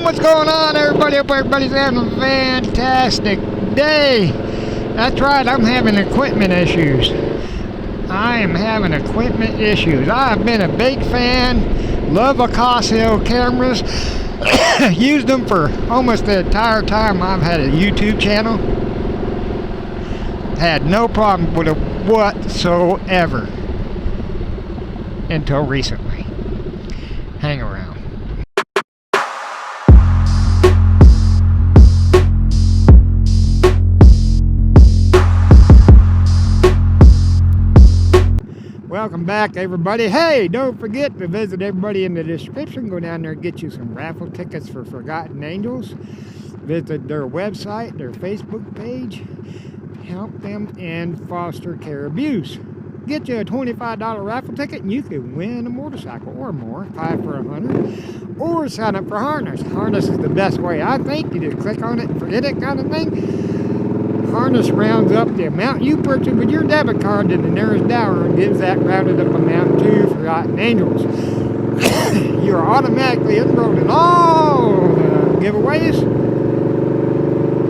What's going on, everybody? Hope everybody's having a fantastic day. That's right, I'm having equipment issues. I am having equipment issues. I've been a big fan, love Akaso Cameras, used them for almost the entire time I've had a YouTube channel. Had no problem with it whatsoever until recently. Hang around. Welcome back, everybody. Hey, don't forget to visit everybody in the description. Go down there and get you some raffle tickets for Forgotten Angels. Visit their website, their Facebook page. Help them end foster care abuse. Get you a $25 raffle ticket and you can win a motorcycle or more, 5 for $100. Or sign up for Harness. Harness is the best way, I think. You just click on it and forget it kind of thing. Harness rounds up the amount you purchase with your debit card to the nearest dollar and gives that rounded up amount to Forgotten Angels. You are automatically enrolled in all the giveaways.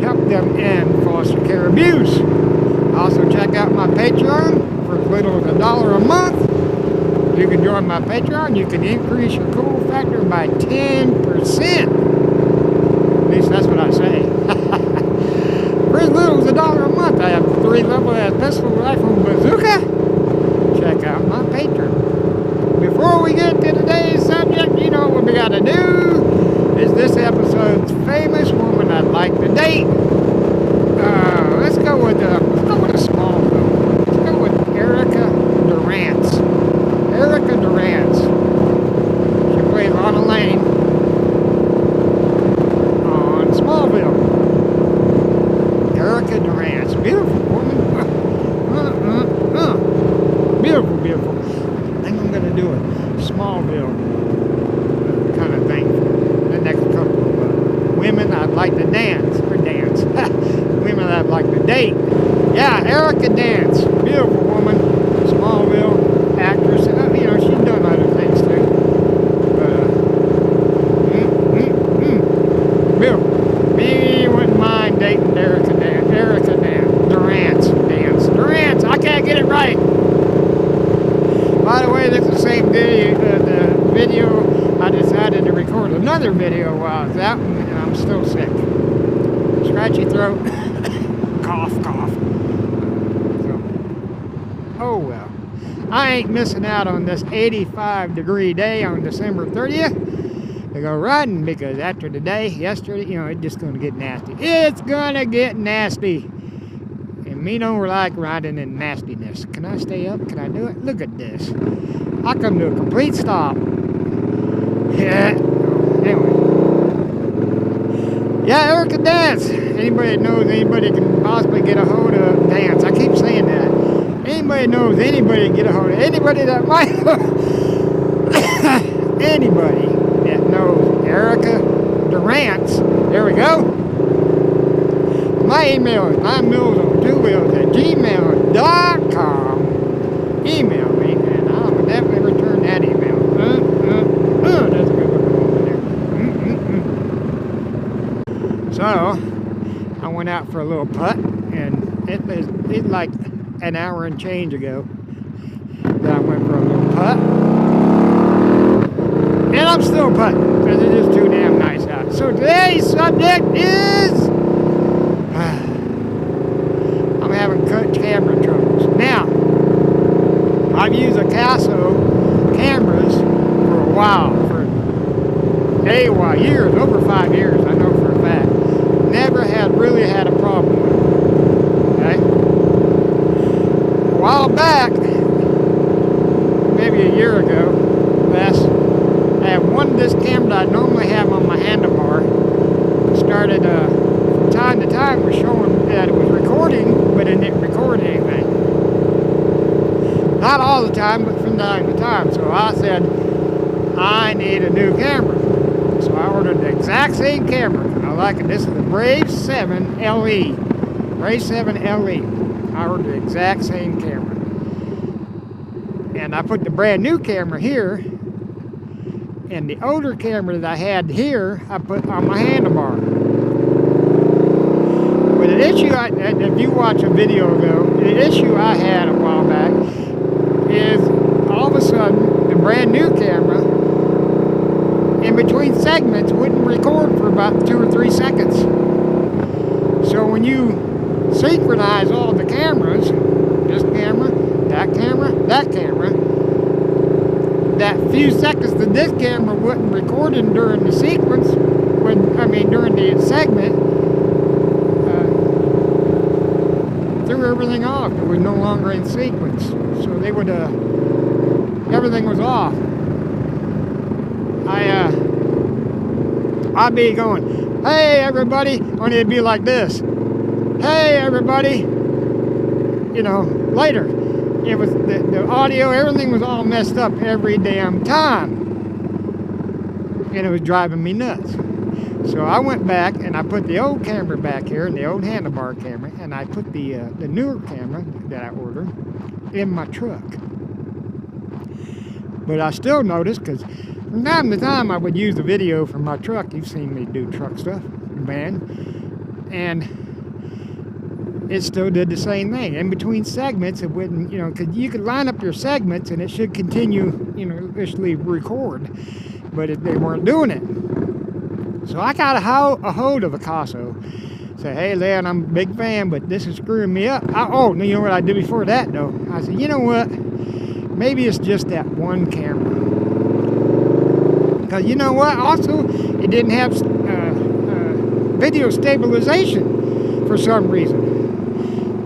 Help them end foster care abuse. Also check out my Patreon for as little as $1 a month. You can join my Patreon. You can increase your cool factor by 10%. At least that's what I say. For as little as $1 a month, I have 3 level-ass pistol rifle bazooka. Check out my Patreon. Before we get to today's subject, you know what we gotta do is this episode's famous woman I'd like to date. Let's go with a Smallville. Let's go with Erica Durance. Erica Durance. She plays Lana Lane on Smallville. Erica Durance, beautiful woman. Beautiful, beautiful. I think I'm gonna do a Smallville kind of thing. The next couple of women I'd like to dance. Women I'd like to date. Yeah, Erica Dance, beautiful woman. Smallville actress. You know, she's done other things too. Beautiful. Me wouldn't mind dating Erica Durance. I can't get it right. By the way, this is the same video. The video I decided to record another video while I was out, and I'm still sick. Scratchy throat. Cough. So, oh well. I ain't missing out on this 85-degree day on December 30th. To go riding, because after yesterday, you know, it's just going to get nasty. It's going to get nasty. And me don't like riding in nastiness. Can I stay up? Can I do it? Look at this. I come to a complete stop. Yeah. Anyway. Yeah, Erica Dance. Anybody knows anybody can possibly get a hold of Dance. I keep saying that. Anybody knows anybody can get a hold of anybody that might. Anybody that knows Erica Durance. There we go. My email is 9mills2wheels@gmail.com. Email me and I will definitely return that email. That's a good looking woman there. So, I went out for a little putt, and it's like an hour and change ago that I went for a little putt. And I'm still putting, because it's just too damn nice out. So today's subject is I'm having camera troubles. Now, I've used Akaso Cameras for a while, years, over 5 years, I know for a fact. Never really had a problem with it. Okay? A while back, maybe a year ago, I have this camera that I normally have on my handlebar. Started from time to time was showing that it was recording, but it didn't record anything. Not all the time, but from time to time. So I said, I need a new camera. So I ordered the exact same camera. I like it. This is the Brave 7 LE. Brave 7 LE. I ordered the exact same camera. And I put the brand new camera here And the older camera that I had here, I put on my handlebar. But the issue, if you watch a video ago, the issue I had a while back is all of a sudden the brand new camera in between segments wouldn't record for about 2 or 3 seconds. So when you synchronize all the cameras, this camera, that camera, that camera, that few seconds that this camera wasn't recording during the sequence, during the segment, threw everything off. It was no longer in sequence. So they would, everything was off. I'd be going, hey everybody, only it'd be like this. Hey everybody, later. It was the audio, everything was all messed up every damn time. And it was driving me nuts. So I went back and I put the old camera back here, and the old handlebar camera, and I put the newer camera that I ordered in my truck. But I still noticed, because from time to time I would use the video from my truck. You've seen me do truck stuff, van, and it still did the same thing. In between segments, it wouldn't, because you could line up your segments and it should continue, officially record, but they weren't doing it. So I got a hold of Akaso. Say, hey, Leon, I'm a big fan, but this is screwing me up. You know what I did before that, though? I said, you know what? Maybe it's just that one camera. Because you know what? Also, it didn't have video stabilization for some reason.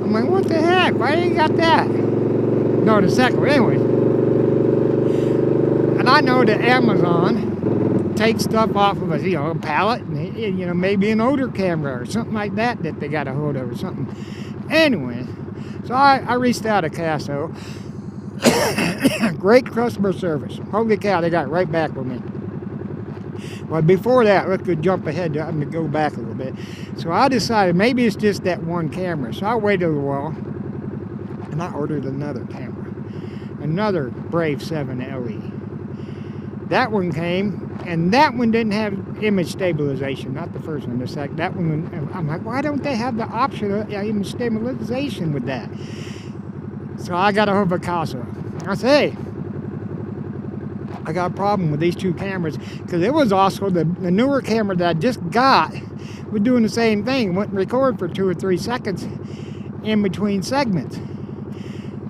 I'm like, what the heck? Why ain't got that? No, the second one. Anyway. And I know that Amazon takes stuff off of a pallet, and maybe an older camera or something like that they got a hold of or something. Anyway, so I reached out to Akaso. Great customer service. Holy cow, they got right back with me. Well, before that, let's jump ahead. I'm going to go back a little bit. So I decided maybe it's just that one camera. So I waited a while, and I ordered another camera. Another Brave 7 LE. That one came, and that one didn't have image stabilization. Not the first one, the second. That one, I'm like, why don't they have the option of image stabilization with that? So I got a hold of Akaso. I said, hey, I got a problem with these two cameras, because it was also the newer camera that I just got was doing the same thing. Wouldn't record for 2 or 3 seconds in between segments.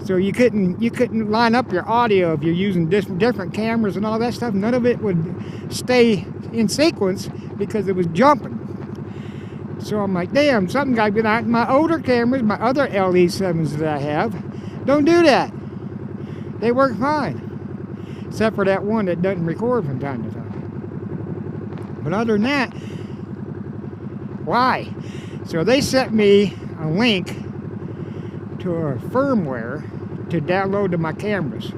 So you couldn't line up your audio if you're using different cameras and all that stuff. None of it would stay in sequence because it was jumping. So I'm like, damn, something got to be like my older cameras, my other LE7s that I have, don't do that. They work fine. Except for that one that doesn't record from time to time. But other than that, why? So they sent me a link to a firmware to download to my cameras.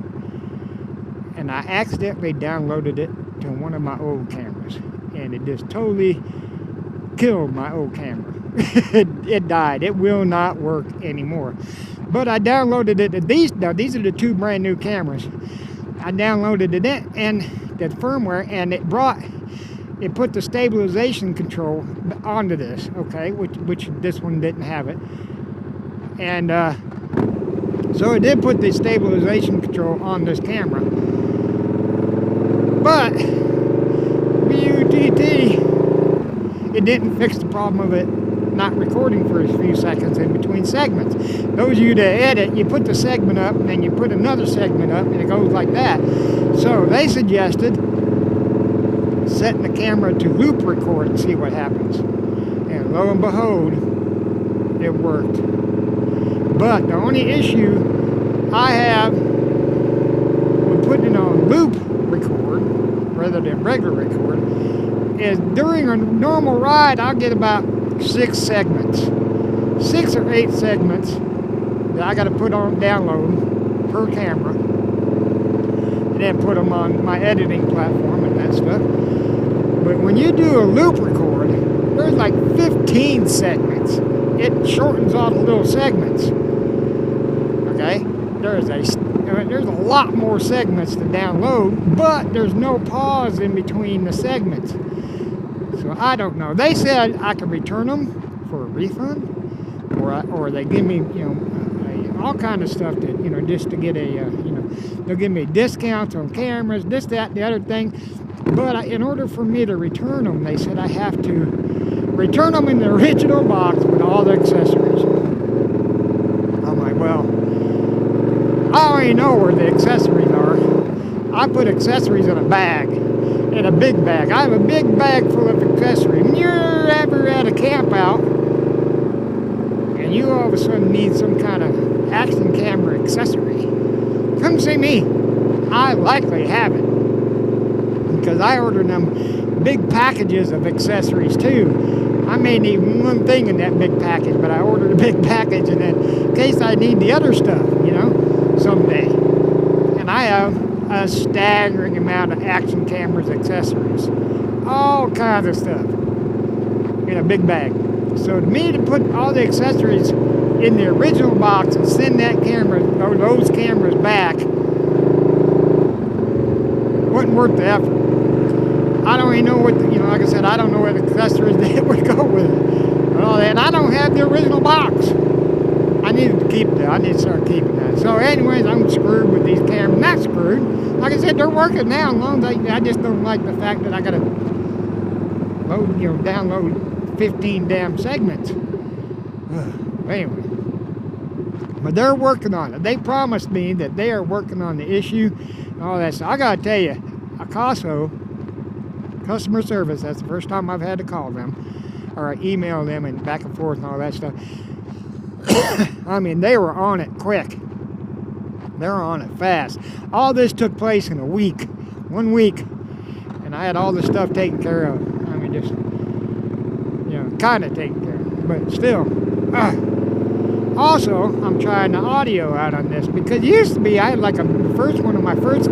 And I accidentally downloaded it to one of my old cameras. And it just totally killed my old camera. It died. It will not work anymore. But I downloaded it to these are the two brand new cameras. I downloaded it and that firmware, and it put the stabilization control onto this, okay, which this one didn't have it. And so it did put the stabilization control on this camera. But BUTT, it didn't fix the problem of it not recording for a few seconds in between segments. Those of you that edit, you put the segment up and then you put another segment up and it goes like that. So they suggested setting the camera to loop record and see what happens. And lo and behold, it worked. But the only issue I have with putting it on loop record rather than regular record is during a normal ride, I'll get about 6 segments. 6 or 8 segments that I got to put on download per camera. And then put them on my editing platform and that stuff. But when you do a loop record, there's like 15 segments. It shortens all the little segments. Okay? There's a there's a lot more segments to download, but there's no pause in between the segments. So I don't know. They said I could return them for a refund, or they give me, all kind of stuff that, just to get a, they'll give me discounts on cameras, this, that, the other thing. But in order for me to return them, they said I have to return them in the original box with all the accessories. I'm like, well, I already know where the accessories are. I put accessories in a bag, in a big bag. I have a big bag full of accessories. When you're ever at a camp out, and you all of a sudden need some kind of action camera accessory, come see me. I likely have it. Because I ordered them big packages of accessories too. I may need one thing in that big package, but I ordered a big package, and then in case I need the other stuff, someday. And I have a staggering amount of action cameras accessories. All kinds of stuff in a big bag. So to me, to put all the accessories in the original box and send that camera, or those cameras back, wasn't worth the effort. I don't even know what, like I said, I don't know what accessories that would go with it. And all that. And I don't have the original box. I need to keep that. I need to start keeping that. So anyways, I'm screwed with these cameras. Not screwed. Like I said, they're working now. As long as I just don't like the fact that I got to load, download 15 damn segments. Anyway. But they're working on it. They promised me that they are working on the issue and all that. So I got to tell you, Akaso customer service, that's the first time I've had to call them or email them and back and forth and all that stuff. I mean, they were on it quick. They were on it fast. All this took place in a week, 1 week, and I had all the stuff taken care of. I mean, just, kind of taken care of, but still. Also, I'm trying the audio out on this, because it used to be, I had like the first one of my first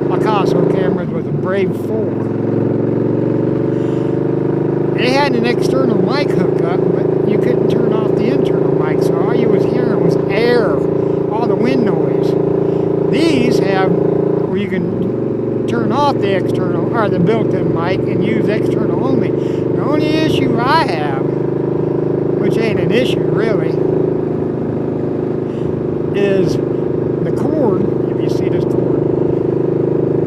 Akaso cameras was a Brave 4. It had an external mic hookup, but you couldn't turn off the internal mic, so all you was hearing was air, all the wind noise. These have where you can turn off the external, or the built-in mic, and use external only. The only issue I have, which ain't an issue really, is the cord, if you see this cord,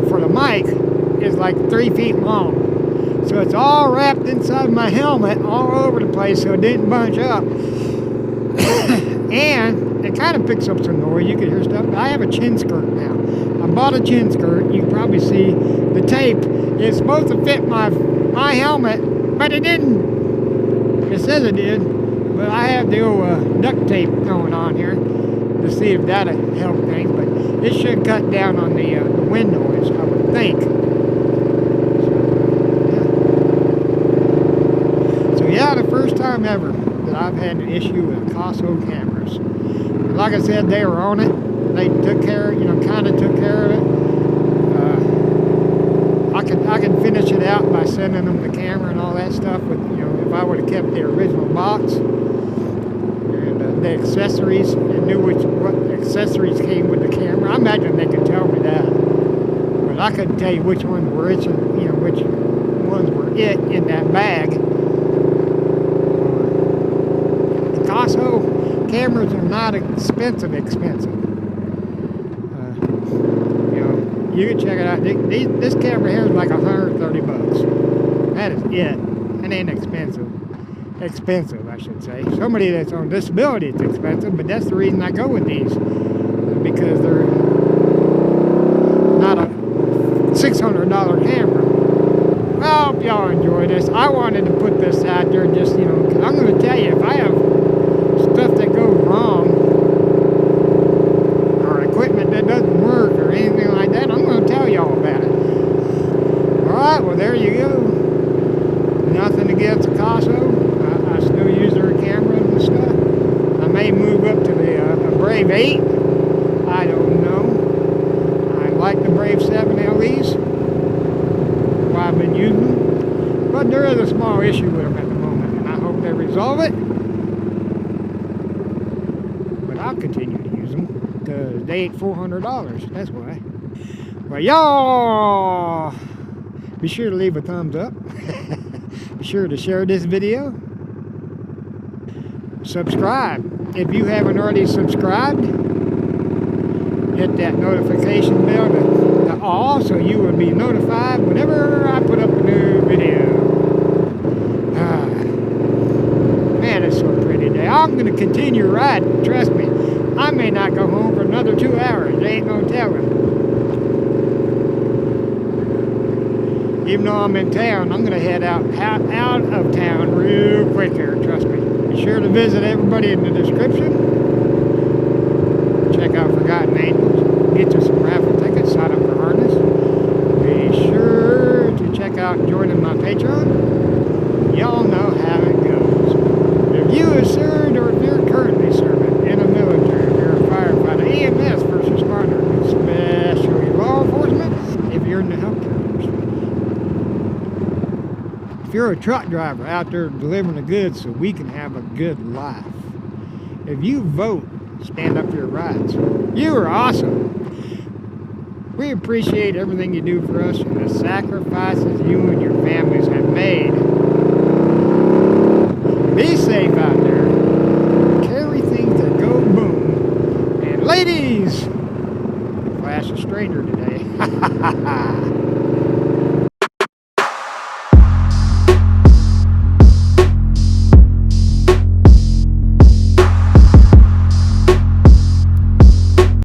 for the mic is like 3 feet long. So it's all wrapped inside my helmet all over the place so it didn't bunch up. And it kind of picks up some noise. You can hear stuff. I have a chin skirt now. I bought a chin skirt. You can probably see the tape. It's supposed to fit my helmet, but it didn't. It says it did. But I have the old duct tape going on here to see if that'll help things. But it should cut down on the wind noise, I would think. So yeah, the first time ever that I've had an issue with Akaso cameras. And like I said, they were on it. They took care, kind of took care of it. I can finish it out by sending them the camera and all that stuff. With if I would have kept the original box and the accessories and knew what accessories came with the camera. I imagine they could tell me that, but I couldn't tell you which ones were it, which ones were it in that bag. Akaso cameras are not expensive. You can check it out. This camera here is like $130. That is it. It ain't expensive. Expensive, I should say. Somebody that's on disability, it's expensive, but that's the reason I go with these, because they're not a $600 camera. Well, I hope y'all enjoy this. I wanted to put this out there just, because I'm going to tell you, if I have stuff that goes wrong, or equipment that doesn't work, or anything like that, I'm going to tell y'all about it. Alright, well there you go. Nothing against Akaso. I still use their cameras and stuff. I may move up to the Brave 8. I don't know. I like the Brave 7 LEs. Why I've been using them. But there is a small issue with them at the moment, and I hope they resolve it. But I'll continue to use them, because they ate $400. That's why. Well, y'all, be sure to leave a thumbs up. Be sure to share this video. Subscribe. If you haven't already subscribed, hit that notification bell to all so you will be notified whenever I put up a new video. Man, it's so pretty today. I'm going to continue riding. Trust me. I may not go home for another 2 hours. There ain't no telling. Even though I'm in town, I'm going to head out of town real quick here. Trust me. Be sure to visit everybody in the description. Check out Forgotten Angels. Get you some raffle tickets. Sign up for harness. Be sure to check out joining my Patreon. Y'all know how it goes. If you have served or if you're currently serving in the military, if you're a firefighter, EMS, first responder, especially law enforcement, if you're in the healthcare industry. If you're a truck driver out there delivering the goods so we can have a good life. If you vote, stand up for your rights. You are awesome. We appreciate everything you do for us and the sacrifices you and your families have made. Be safe out there. Carry things that go boom. And ladies, flash a stranger today.